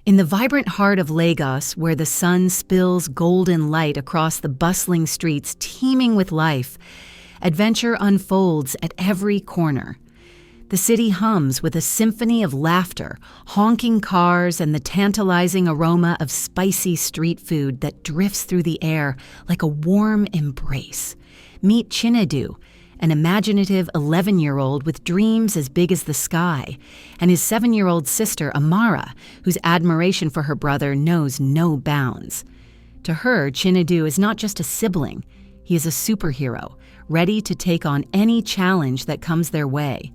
In the vibrant heart of Lagos, where the sun spills golden light across the bustling streets teeming with life, adventure unfolds at every corner. The city hums with a symphony of laughter, honking cars, and the tantalizing aroma of spicy street food that drifts through the air like a warm embrace. Meet Chinedu, an imaginative 11-year-old with dreams as big as the sky, and his 7-year-old sister Amara, whose admiration for her brother knows no bounds. To her, Chinedu is not just a sibling, he is a superhero, ready to take on any challenge that comes their way.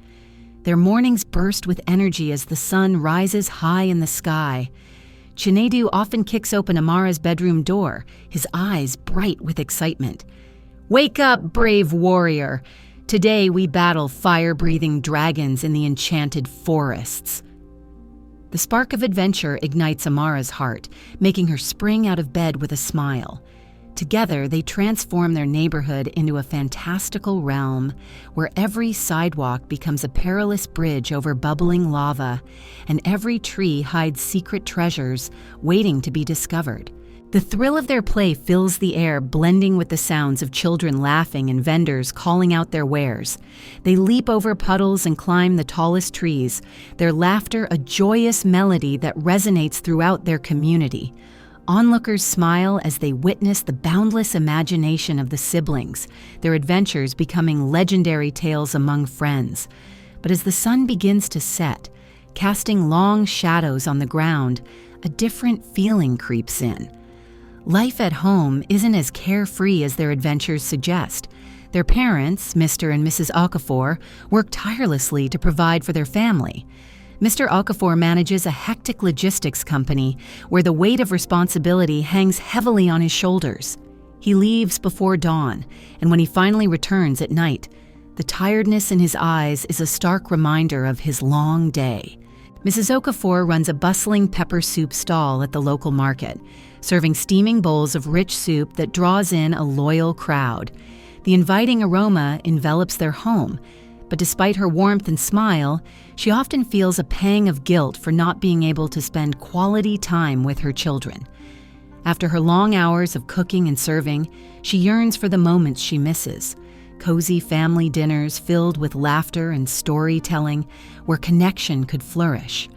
Their mornings burst with energy as the sun rises high in the sky. Chinedu often kicks open Amara's bedroom door, his eyes bright with excitement. "Wake up, brave warrior! Today we battle fire-breathing dragons in the enchanted forests." The spark of adventure ignites Amara's heart, making her spring out of bed with a smile. Together, they transform their neighborhood into a fantastical realm where every sidewalk becomes a perilous bridge over bubbling lava, and every tree hides secret treasures waiting to be discovered. The thrill of their play fills the air, blending with the sounds of children laughing and vendors calling out their wares. They leap over puddles and climb the tallest trees, their laughter a joyous melody that resonates throughout their community. Onlookers smile as they witness the boundless imagination of the siblings, their adventures becoming legendary tales among friends. But as the sun begins to set, casting long shadows on the ground, a different feeling creeps in. Life at home isn't as carefree as their adventures suggest. Their parents, Mr. and Mrs. Okafor, work tirelessly to provide for their family. Mr. Okafor manages a hectic logistics company where the weight of responsibility hangs heavily on his shoulders. He leaves before dawn, and when he finally returns at night, the tiredness in his eyes is a stark reminder of his long day. Mrs. Okafor runs a bustling pepper soup stall at the local market, serving steaming bowls of rich soup that draws in a loyal crowd. The inviting aroma envelops their home, but despite her warmth and smile, she often feels a pang of guilt for not being able to spend quality time with her children. After her long hours of cooking and serving, she yearns for the moments she misses. Cozy family dinners filled with laughter and storytelling where connection could flourish.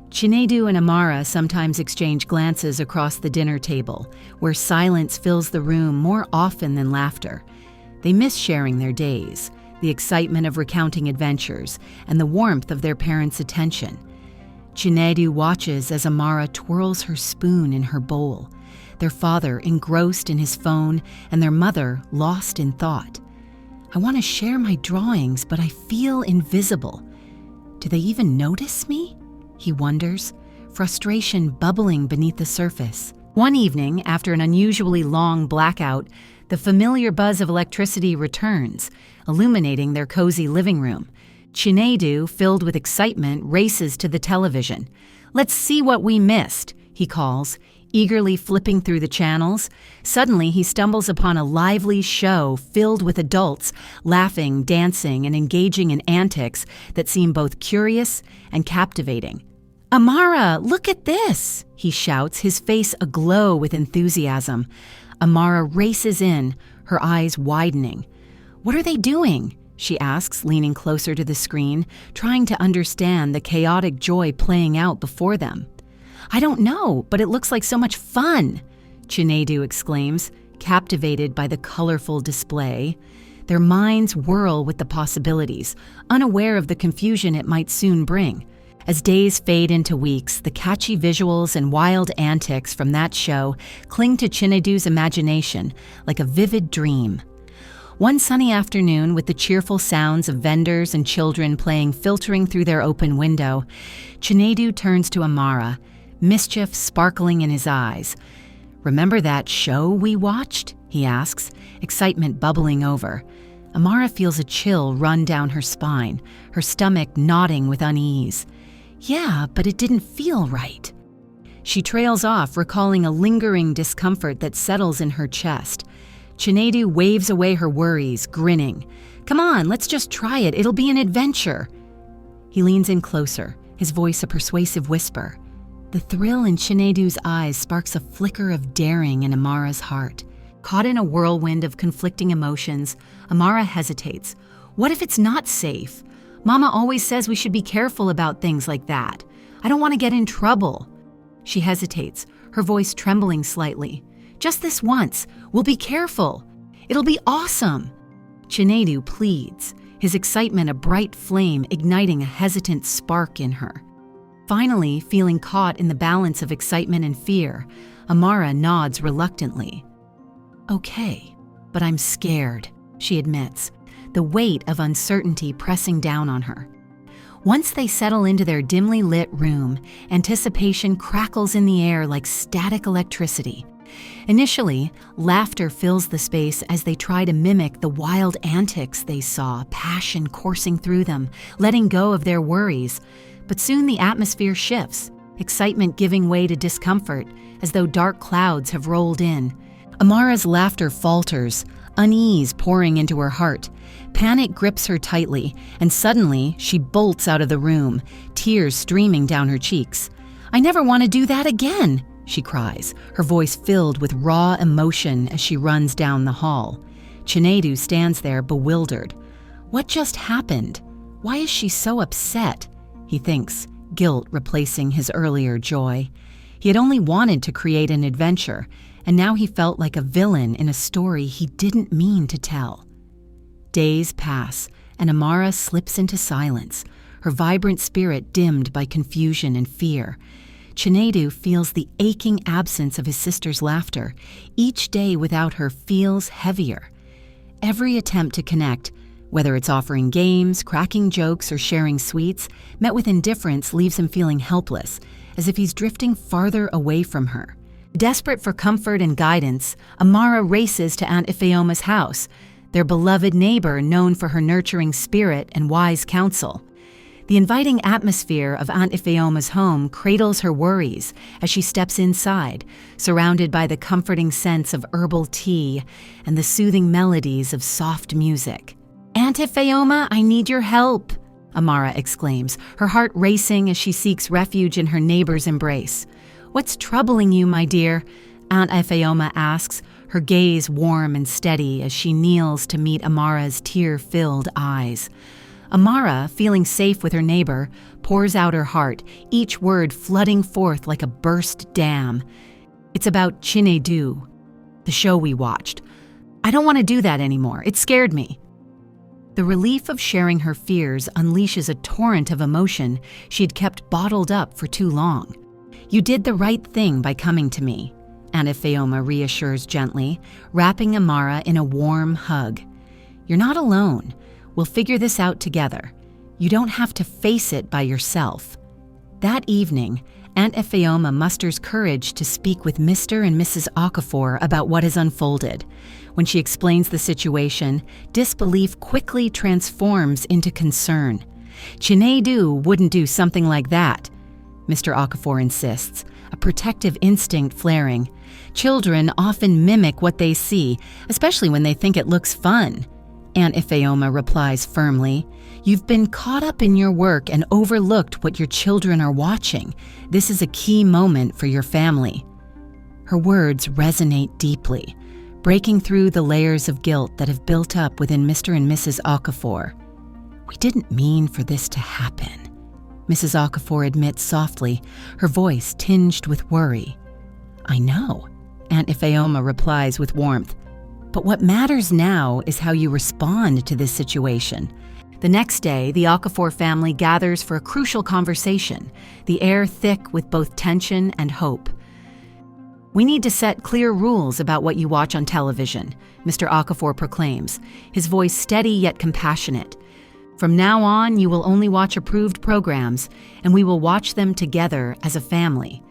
Chinedu and Amara sometimes exchange glances across the dinner table, where silence fills the room more often than laughter. They miss sharing their days, the excitement of recounting adventures, and the warmth of their parents' attention. Chinedu watches as Amara twirls her spoon in her bowl, their father engrossed in his phone and their mother lost in thought. "I want to share my drawings, but I feel invisible. Do they even notice me?" he wonders, frustration bubbling beneath the surface. One evening, after an unusually long blackout, the familiar buzz of electricity returns, illuminating their cozy living room. Chinedu, filled with excitement, races to the television. "Let's see what we missed," he calls, eagerly flipping through the channels. Suddenly, he stumbles upon a lively show filled with adults laughing, dancing, and engaging in antics that seem both curious and captivating. "Amara, look at this!" he shouts, his face aglow with enthusiasm. Amara races in, her eyes widening. "What are they doing?" she asks, leaning closer to the screen, trying to understand the chaotic joy playing out before them. "I don't know, but it looks like so much fun!" Chinedu exclaims, captivated by the colorful display. Their minds whirl with the possibilities, unaware of the confusion it might soon bring. As days fade into weeks, the catchy visuals and wild antics from that show cling to Chinedu's imagination like a vivid dream. One sunny afternoon, with the cheerful sounds of vendors and children playing filtering through their open window, Chinedu turns to Amara, mischief sparkling in his eyes. "Remember that show we watched?" he asks, excitement bubbling over. Amara feels a chill run down her spine, her stomach knotting with unease. "Yeah, but it didn't feel right." She trails off, recalling a lingering discomfort that settles in her chest. Chinedu waves away her worries, grinning. "Come on, let's just try it. It'll be an adventure." He leans in closer, his voice a persuasive whisper. The thrill in Chinedu's eyes sparks a flicker of daring in Amara's heart. Caught in a whirlwind of conflicting emotions, Amara hesitates. What if it's not safe? Mama always says we should be careful about things like that. I don't want to get in trouble. She hesitates, her voice trembling slightly. Just this once. We'll be careful. It'll be awesome. Chinedu pleads, his excitement a bright flame igniting a hesitant spark in her. Finally, feeling caught in the balance of excitement and fear, Amara nods reluctantly. Okay, but I'm scared, she admits, the weight of uncertainty pressing down on her. Once they settle into their dimly lit room, anticipation crackles in the air like static electricity. Initially, laughter fills the space as they try to mimic the wild antics they saw, passion coursing through them, letting go of their worries. But soon the atmosphere shifts, excitement giving way to discomfort, as though dark clouds have rolled in. Amara's laughter falters, unease pouring into her heart. Panic grips her tightly, and suddenly she bolts out of the room, tears streaming down her cheeks. "I never want to do that again," she cries, her voice filled with raw emotion as she runs down the hall. Chinedu stands there bewildered. What just happened? Why is she so upset? He thinks, guilt replacing his earlier joy. He had only wanted to create an adventure, and now he felt like a villain in a story he didn't mean to tell. Days pass, and Amara slips into silence, her vibrant spirit dimmed by confusion and fear. Chinedu feels the aching absence of his sister's laughter. Each day without her feels heavier. Every attempt to connect, whether it's offering games, cracking jokes, or sharing sweets, met with indifference leaves him feeling helpless, as if he's drifting farther away from her. Desperate for comfort and guidance, Amara races to Aunt Ifeoma's house, their beloved neighbor known for her nurturing spirit and wise counsel. The inviting atmosphere of Aunt Ifeoma's home cradles her worries as she steps inside, surrounded by the comforting scents of herbal tea and the soothing melodies of soft music. "Aunt Ifeoma, I need your help," Amara exclaims, her heart racing as she seeks refuge in her neighbor's embrace. "What's troubling you, my dear?" Aunt Ifeoma asks, her gaze warm and steady as she kneels to meet Amara's tear-filled eyes. Amara, feeling safe with her neighbor, pours out her heart, each word flooding forth like a burst dam. "It's about Chinedu, the show we watched. I don't want to do that anymore. It scared me." The relief of sharing her fears unleashes a torrent of emotion she'd kept bottled up for too long. "You did the right thing by coming to me," Aunt Ifeoma reassures gently, wrapping Amara in a warm hug. "You're not alone. We'll figure this out together. You don't have to face it by yourself." That evening, Aunt Ifeoma musters courage to speak with Mr. and Mrs. Okafor about what has unfolded. When she explains the situation, disbelief quickly transforms into concern. "Chinedu wouldn't do something like that," Mr. Okafor insists, a protective instinct flaring. "Children often mimic what they see, especially when they think it looks fun." Aunt Ifeoma replies firmly, "You've been caught up in your work and overlooked what your children are watching. This is a key moment for your family." Her words resonate deeply, breaking through the layers of guilt that have built up within Mr. and Mrs. Okafor. "We didn't mean for this to happen," Mrs. Okafor admits softly, her voice tinged with worry. "I know," Aunt Ifeoma replies with warmth. "But what matters now is how you respond to this situation." The next day, the Okafor family gathers for a crucial conversation, the air thick with both tension and hope. "We need to set clear rules about what you watch on television," Mr. Okafor proclaims, his voice steady yet compassionate. "From now on, you will only watch approved programs, and we will watch them together as a family.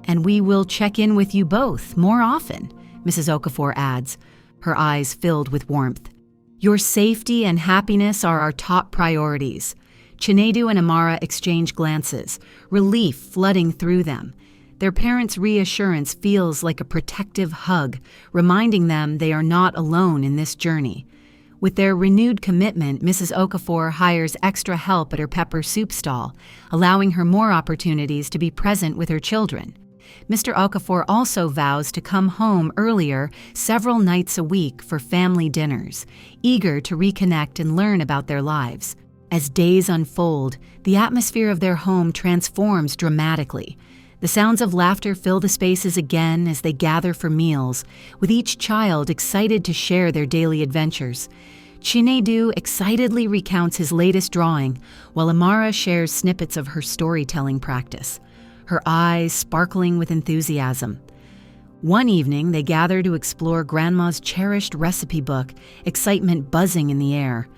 And we will check in with you both more often," Mrs. Okafor adds, her eyes filled with warmth. "Your safety and happiness are our top priorities." Chinedu and Amara exchange glances, relief flooding through them. Their parents' reassurance feels like a protective hug, reminding them they are not alone in this journey. With their renewed commitment, Mrs. Okafor hires extra help at her pepper soup stall, allowing her more opportunities to be present with her children. Mr. Okafor also vows to come home earlier several nights a week for family dinners, eager to reconnect and learn about their lives. As days unfold, the atmosphere of their home transforms dramatically. The sounds of laughter fill the spaces again as they gather for meals, with each child excited to share their daily adventures. Chinedu excitedly recounts his latest drawing, while Amara shares snippets of her storytelling practice, her eyes sparkling with enthusiasm. One evening, they gather to explore Grandma's cherished recipe book, excitement buzzing in the air.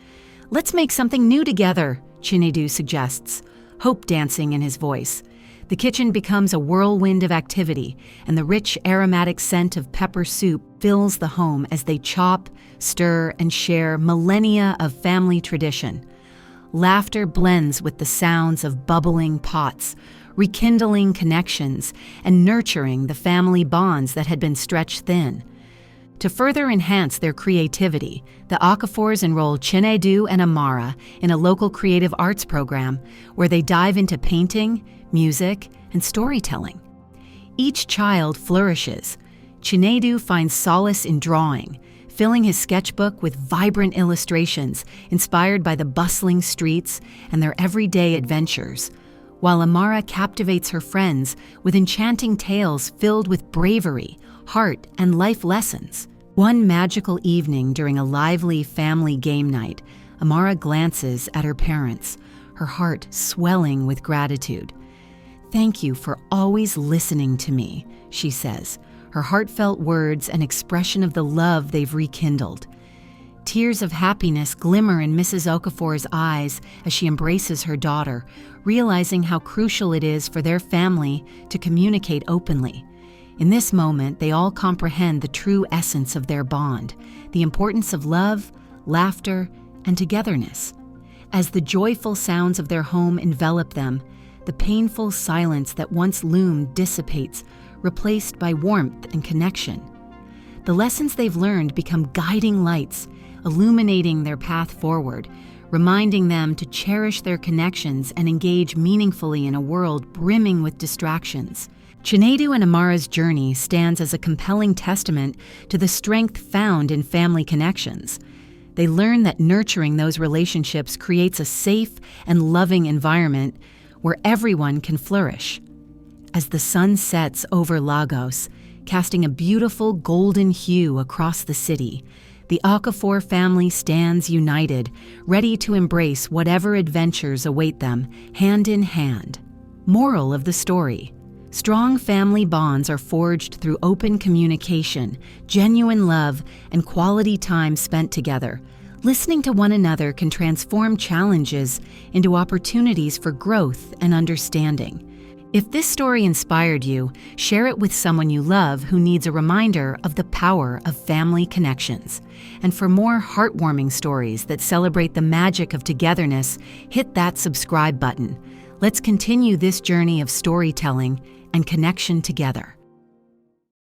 "Let's make something new together," Chinedu suggests, hope dancing in his voice. The kitchen becomes a whirlwind of activity, and the rich aromatic scent of pepper soup fills the home as they chop, stir, and share millennia of family tradition. Laughter blends with the sounds of bubbling pots, rekindling connections and nurturing the family bonds that had been stretched thin. To further enhance their creativity, the Okafors enroll Chinedu and Amara in a local creative arts program where they dive into painting, music, and storytelling. Each child flourishes. Chinedu finds solace in drawing, filling his sketchbook with vibrant illustrations inspired by the bustling streets and their everyday adventures, while Amara captivates her friends with enchanting tales filled with bravery, heart, and life lessons. One magical evening during a lively family game night, Amara glances at her parents, her heart swelling with gratitude. "Thank you for always listening to me," she says, her heartfelt words an expression of the love they've rekindled. Tears of happiness glimmer in Mrs. Okafor's eyes as she embraces her daughter, realizing how crucial it is for their family to communicate openly. In this moment, they all comprehend the true essence of their bond, the importance of love, laughter, and togetherness. As the joyful sounds of their home envelop them, the painful silence that once loomed dissipates, replaced by warmth and connection. The lessons they've learned become guiding lights, illuminating their path forward, reminding them to cherish their connections and engage meaningfully in a world brimming with distractions. Chinedu and Amara's journey stands as a compelling testament to the strength found in family connections. They learn that nurturing those relationships creates a safe and loving environment where everyone can flourish. As the sun sets over Lagos, casting a beautiful golden hue across the city, the Okafor family stands united, ready to embrace whatever adventures await them, hand in hand. Moral of the story: strong family bonds are forged through open communication, genuine love, and quality time spent together. Listening to one another can transform challenges into opportunities for growth and understanding. If this story inspired you, share it with someone you love who needs a reminder of the power of family connections. And for more heartwarming stories that celebrate the magic of togetherness, hit that subscribe button. Let's continue this journey of storytelling and connection together.